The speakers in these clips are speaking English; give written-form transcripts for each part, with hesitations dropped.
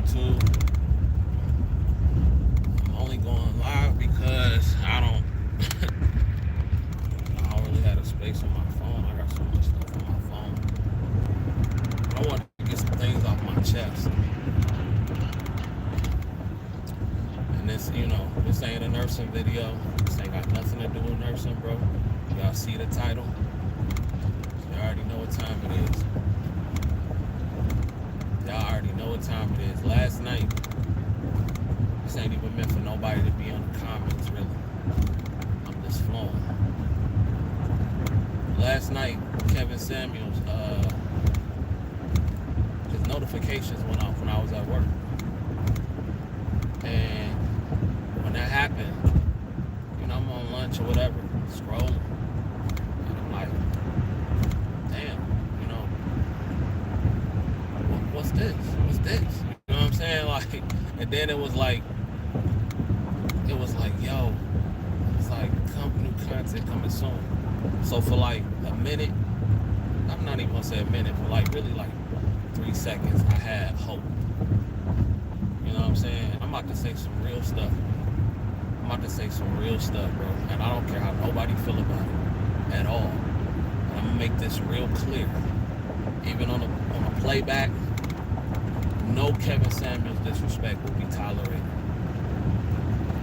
YouTube. I'm only going live because I don't really have a space on my phone. I got so much stuff on my phone. I want to get some things off my chest. And this ain't a nursing video. This ain't got nothing to do with nursing, bro. Y'all see the title? Y'all already know what time it is. Y'all already know what time it is. Last night, this ain't even meant for nobody to be on the comments, really. I'm just flowing. Last night, Kevin Samuels, his notifications went off when I was at work. And when that happened, I'm on lunch or whatever, scrolling. And I'm like, damn, what's this? What's this? You know what I'm saying? Like, and then it was like, yo, it's like new content coming soon. So for like a minute, I'm not even gonna say a minute, but like really like 3 seconds, I had hope. You know what I'm saying? I'm about to say some real stuff. Bro. And I don't care how nobody feel about it at all. And I'm gonna make this real clear. Even on a playback, no Kevin Samuels disrespect will be tolerated.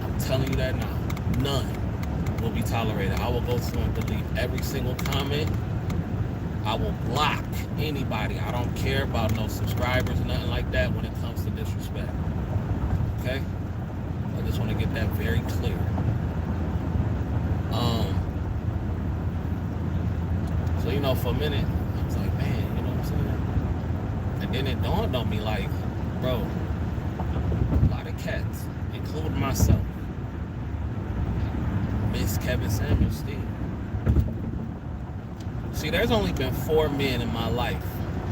I'm telling you that now. None will be tolerated. I will go through and delete every single comment. I will block anybody. I don't care about no subscribers or nothing like that when it comes to disrespect. Okay? I just want to get that very clear. So, for a minute, I was like, man, you know what I'm saying? And then it dawned on me, like, bro, a lot of cats, including myself, miss Kevin Samuels still. See, there's only been 4 men in my life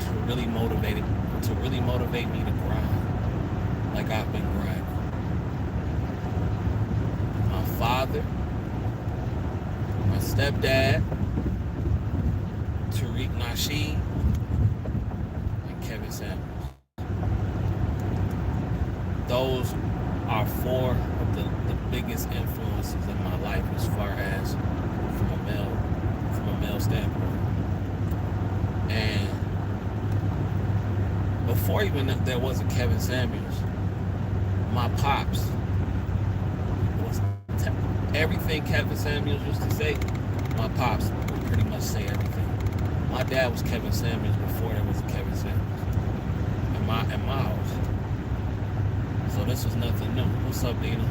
to really motivate me to grind like I've been grinding. My father, my stepdad, Tariq Nasheed, and Kevin Samuels. Those are 4 of the biggest influences in my life as far as from a male standpoint. And before even there was a Kevin Samuels, my pops was everything Kevin Samuels used to say. My pops would pretty much say everything. My dad was Kevin Samuels before there was a Kevin Samuels in my house. So this was nothing new. What's up, Dina?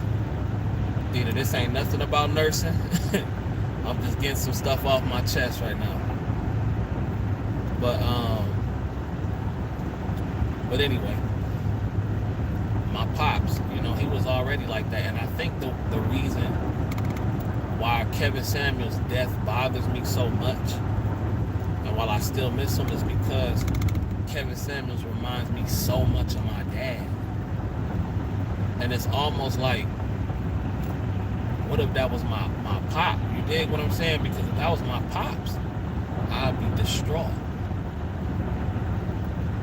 Dina, this ain't nothing about nursing. I'm just getting some stuff off my chest right now. But anyway, my pops, he was already like that. And I think the reason why Kevin Samuels' death bothers me so much, and while I still miss him, is because Kevin Samuels reminds me so much of my dad. And it's almost like, what if that was my pop? You dig what I'm saying? Because if that was my pops, I'd be distraught.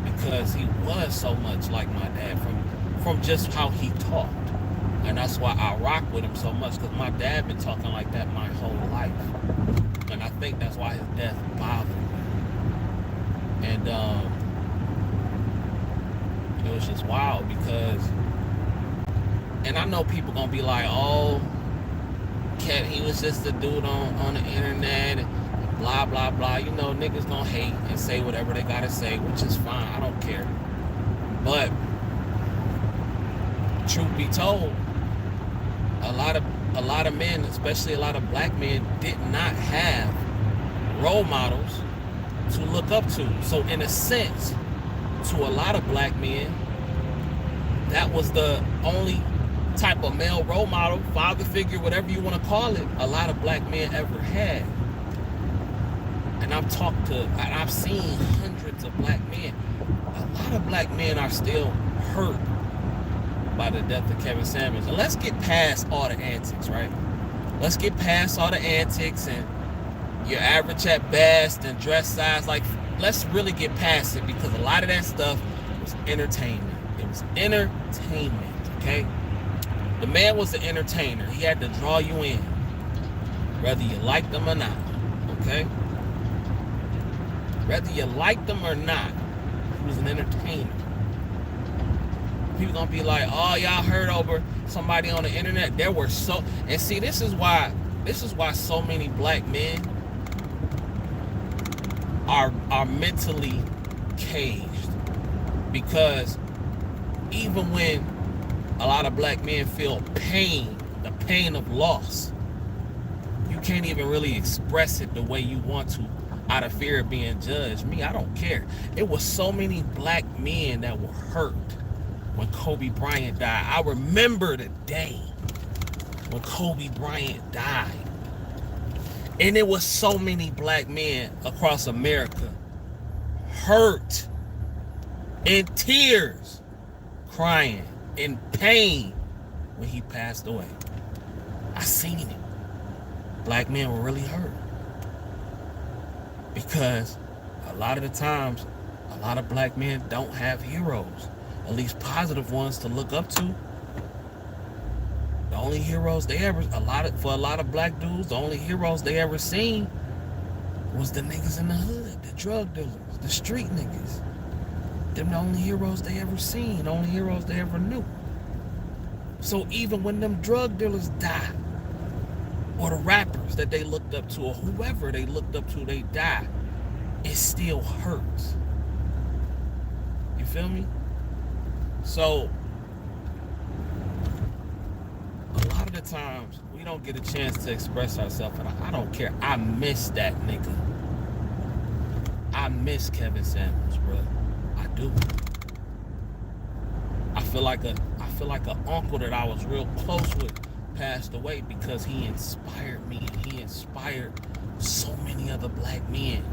Because he was so much like my dad from just how he talked. And that's why I rock with him so much, because my dad been talking like that my whole life. And I think that's why his death bothered me. And it was just wild because, and I know people gonna be like, oh, Cat, he was just a dude on the internet and blah blah blah. Niggas gonna hate and say whatever they gotta say, which is fine. I don't care. But truth be told, a lot of men, especially a lot of black men, did not have role models to look up to. So in a sense, to a lot of black men, that was the only type of male role model, father figure, whatever you want to call it, a lot of black men ever had. And I've seen hundreds of black men. A lot of black men are still hurt by the death of Kevin Samuels. And let's get past all the antics, right? Let's get past all the antics and your average at best and dress size. Like, let's really get past it, because a lot of that stuff was entertainment. It was entertainment, okay? The man was an entertainer. He had to draw you in, whether you liked him or not, okay? Whether you liked him or not, he was an entertainer. People gonna be like, oh, y'all heard over somebody on the internet. There were so, and see, this is why so many black men are mentally caged, because even when a lot of black men feel pain, the pain of loss, you can't even really express it the way you want to out of fear of being judged. Me, I don't care. It was so many black men that were hurt when Kobe Bryant died. I remember the day when Kobe Bryant died. And it was so many black men across America hurt, in tears, crying, in pain when he passed away. I seen it. Black men were really hurt. Because a lot of the times, a lot of black men don't have heroes, at least positive ones to look up to. The only heroes they ever, for a lot of black dudes, the only heroes they ever seen was the niggas in the hood, the drug dealers, the street niggas. Them the only heroes they ever seen, the only heroes they ever knew. So even when them drug dealers die, or the rappers that they looked up to, or whoever they looked up to, they die, it still hurts. You feel me? So a lot of the times we don't get a chance to express ourselves, and I don't care. I miss that nigga. I miss Kevin Samuels, bro. I do. I feel like an uncle that I was real close with passed away, because he inspired me, and he inspired so many other black men.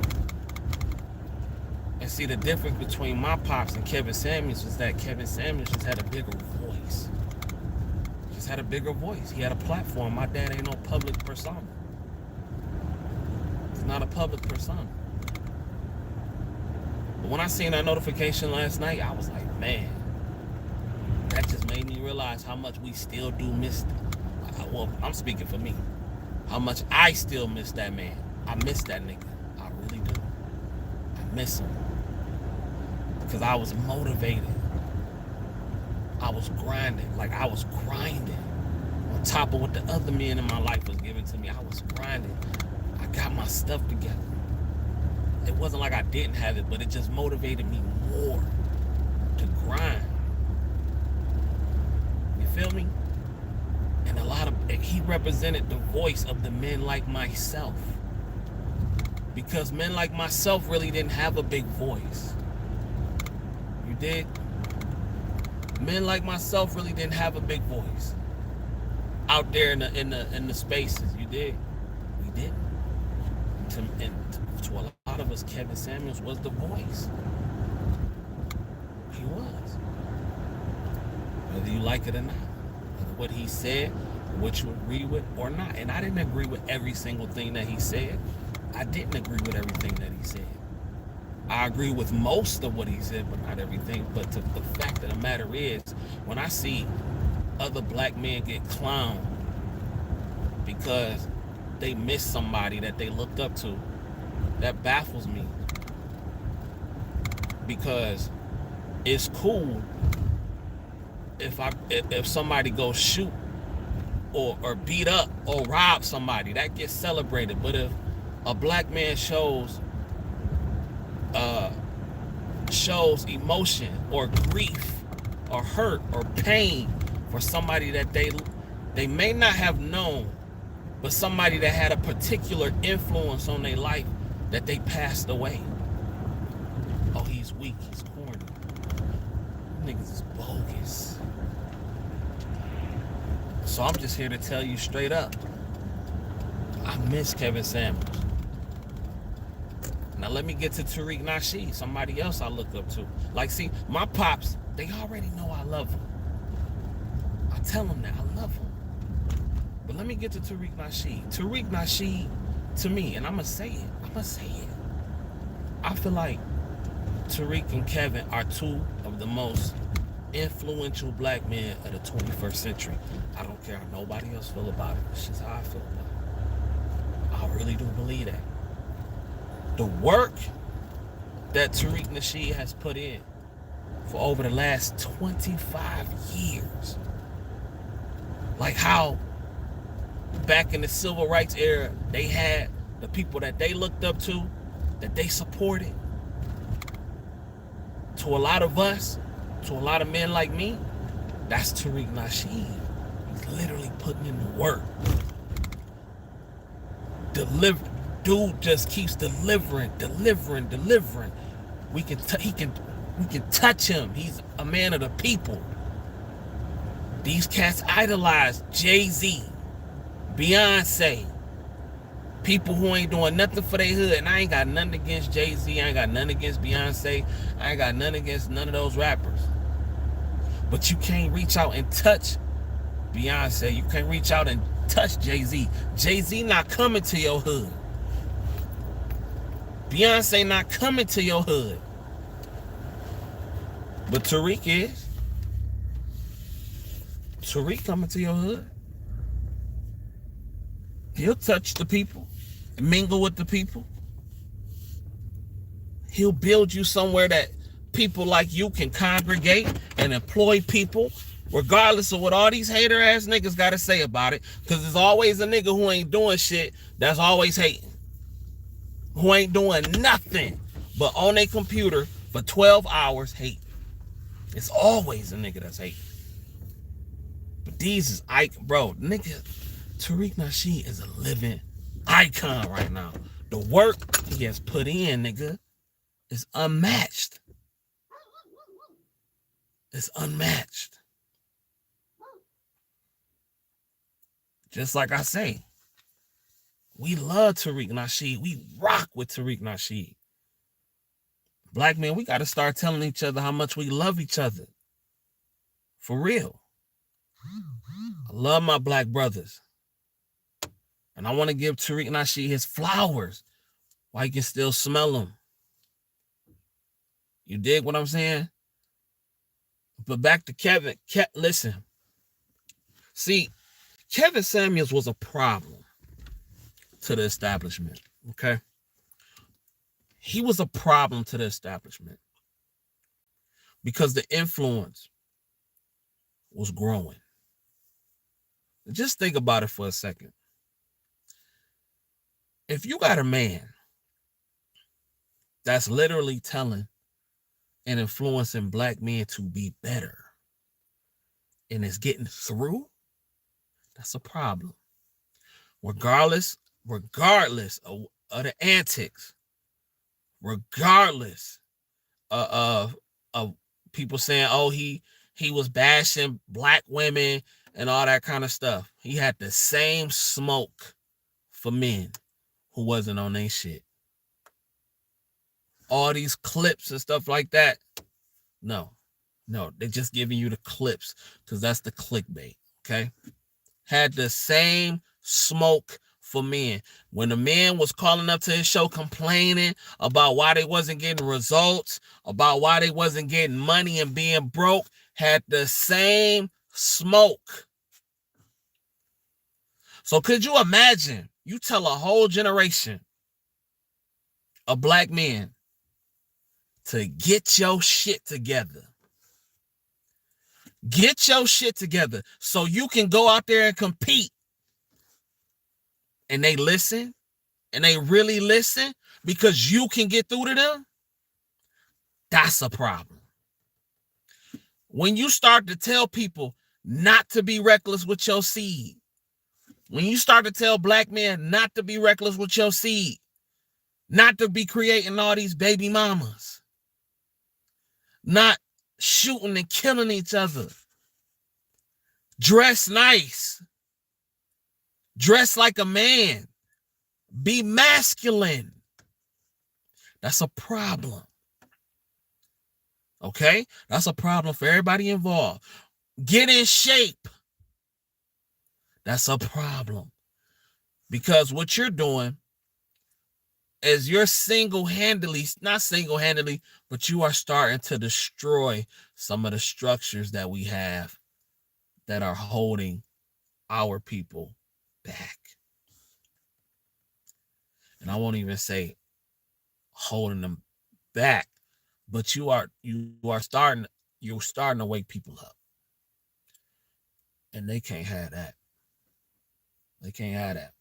And see, the difference between my pops and Kevin Samuels is that Kevin Samuels just had a bigger voice. Just had a bigger voice. He had a platform. My dad ain't no public persona. He's not a public persona. But when I seen that notification last night, I was like, man, that just made me realize how much we still do miss. Well, I'm speaking for me. How much I still miss that man. I miss that nigga. I really do. I miss him. Because I was motivated. I was grinding. Like, I was grinding. On top of what the other men in my life was giving to me, I was grinding. I got my stuff together. It wasn't like I didn't have it, but it just motivated me more to grind. You feel me? And he represented the voice of the men like myself. Because men like myself really didn't have a big voice. You dig? Men like myself really didn't have a big voice out there in the spaces. You dig? We didn't. To a lot of us, Kevin Samuels was the voice. He was. Whether you like it or not. Whether what he said, what you agree with or not. And I didn't agree with every single thing that he said. I didn't agree with everything that he said. I agree with most of what he said, but not everything. But the fact of the matter is, when I see other black men get clowned because they missed somebody that they looked up to, that baffles me. Because it's cool if somebody goes shoot or beat up or rob somebody, that gets celebrated. But if a black man shows emotion or grief or hurt or pain for somebody that they may not have known, but somebody that had a particular influence on their life, that they passed away. Oh, he's weak, he's corny. Niggas is bogus. So I'm just here to tell you straight up, I miss Kevin Samuels. Now let me get to Tariq Nasheed, somebody else I look up to. Like, see, my pops, they already know I love them. I tell them that I love them. But let me get to Tariq Nasheed. Tariq Nasheed, to me, and I'm going to say it. I feel like Tariq and Kevin are two of the most influential black men of the 21st century. I don't care how nobody else feel about it. It's just how I feel about it. I really do believe that. The work that Tariq Nasheed has put in for over the last 25 years. Like how back in the civil rights era, they had the people that they looked up to, that they supported. To a lot of us, to a lot of men like me, that's Tariq Nasheed. He's literally putting in the work. Dude just keeps delivering. We can touch him. He's a man of the people. These cats idolize Jay-Z, Beyonce, people who ain't doing nothing for their hood. And I ain't got nothing against Jay-Z. I ain't got nothing against Beyonce. I ain't got nothing against none of those rappers. But you can't reach out and touch Beyonce. You can't reach out and touch Jay-Z. Jay-Z not coming to your hood. Beyonce not coming to your hood. But Tariq is. Tariq coming to your hood. He'll touch the people, mingle with the people. He'll build you somewhere that people like you can congregate and employ people, regardless of what all these hater ass niggas gotta say about it. Because there's always a nigga who ain't doing shit that's always hating. Who ain't doing nothing but on their computer for 12 hours hating. It's always a nigga that's hating. But these is bro, nigga, Tariq Nasheed is a living icon right now. The work he has put in, nigga, is unmatched. It's unmatched. Just like I say, we love Tariq Nasheed. We rock with Tariq Nasheed. Black men, we got to start telling each other how much we love each other. For real. I love my black brothers. And I want to give Tariq Nasheed his flowers while you can still smell them. You dig what I'm saying? But back to Kevin. Listen. See, Kevin Samuels was a problem to the establishment, okay? He was a problem to the establishment because the influence was growing. Just think about it for a second. If you got a man that's literally telling and influencing black men to be better and is getting through, that's a problem. Regardless of the antics, regardless of people saying, oh, he was bashing black women and all that kind of stuff. He had the same smoke for men who wasn't on their shit. All these clips and stuff like that. No, they're just giving you the clips because that's the clickbait, okay? Had the same smoke for men. When the man was calling up to his show complaining about why they wasn't getting results, about why they wasn't getting money and being broke, had the same smoke. So could you imagine, you tell a whole generation of black men to get your shit together. Get your shit together so you can go out there and compete. And they listen, and they really listen because you can get through to them. That's a problem. When you start to tell people not to be reckless with your seed, when you start to tell black men not to be reckless with your seed, not to be creating all these baby mamas, not shooting and killing each other, dress nice, dress like a man, be masculine. That's a problem. Okay? That's a problem for everybody involved. Get in shape. That's a problem. Because what you're doing as you're single-handedly, not single-handedly, but you are starting to destroy some of the structures that we have that are holding our people back. And I won't even say holding them back, but you're starting to wake people up. And they can't have that. They can't have that.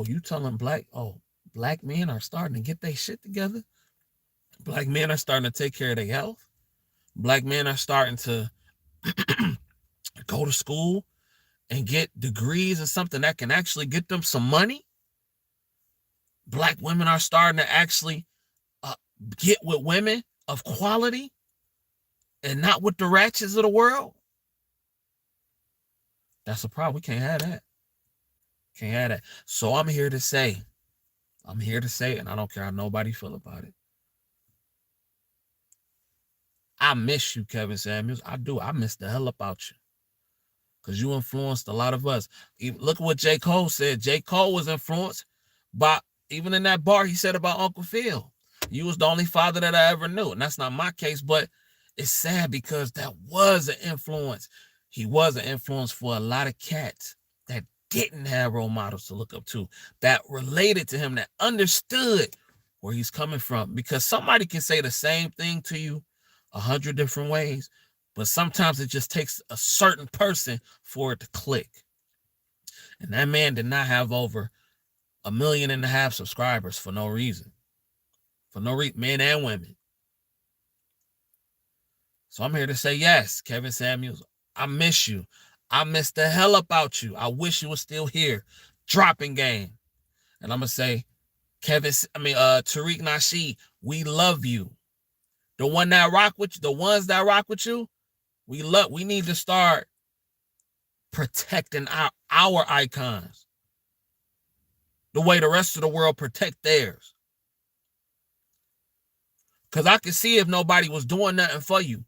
You telling black men are starting to get their shit together? Black men are starting to take care of their health. Black men are starting to go to school and get degrees in something that can actually get them some money. Black women are starting to actually get with women of quality and not with the ratchets of the world. That's a problem. We can't have that. Can't have that. So I'm here to say, and I don't care how nobody feel about it. I miss you, Kevin Samuels. I do. I miss the hell about you. Because you influenced a lot of us. Look at what J. Cole said. J. Cole was influenced by, even in that bar he said about Uncle Phil. You was the only father that I ever knew. And that's not my case, but it's sad because that was an influence. He was an influence for a lot of cats that didn't have role models to look up to, that related to him, that understood where he's coming from. Because somebody can say the same thing to you 100 different ways, but sometimes it just takes a certain person for it to click. And that man did not have over 1.5 million subscribers for no reason. For no reason, men and women. So I'm here to say, yes, Kevin Samuels, I miss you. I miss the hell about you. I wish you were still here, dropping game. And I'm going to say, Tariq Nasheed, we love you. The ones that rock with you, we need to start protecting our icons the way the rest of the world protect theirs. Because I could see if nobody was doing nothing for you.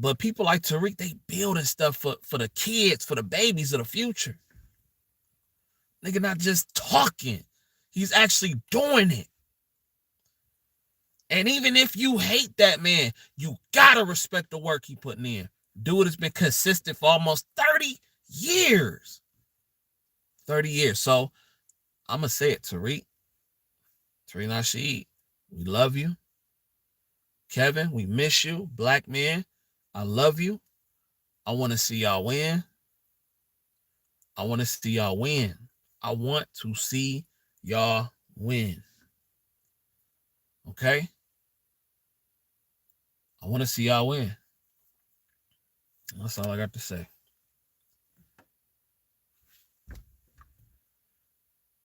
But people like Tariq, they building stuff for the kids, for the babies of the future. Nigga not just talking. He's actually doing it. And even if you hate that man, you gotta respect the work he putting in. Dude has been consistent for almost 30 years. 30 years. So I'm gonna say it, Tariq Nasheed, we love you. Kevin, we miss you. Black men, I love you. I want to see y'all win. I want to see y'all win. I want to see y'all win. Okay? I want to see y'all win. That's all I got to say.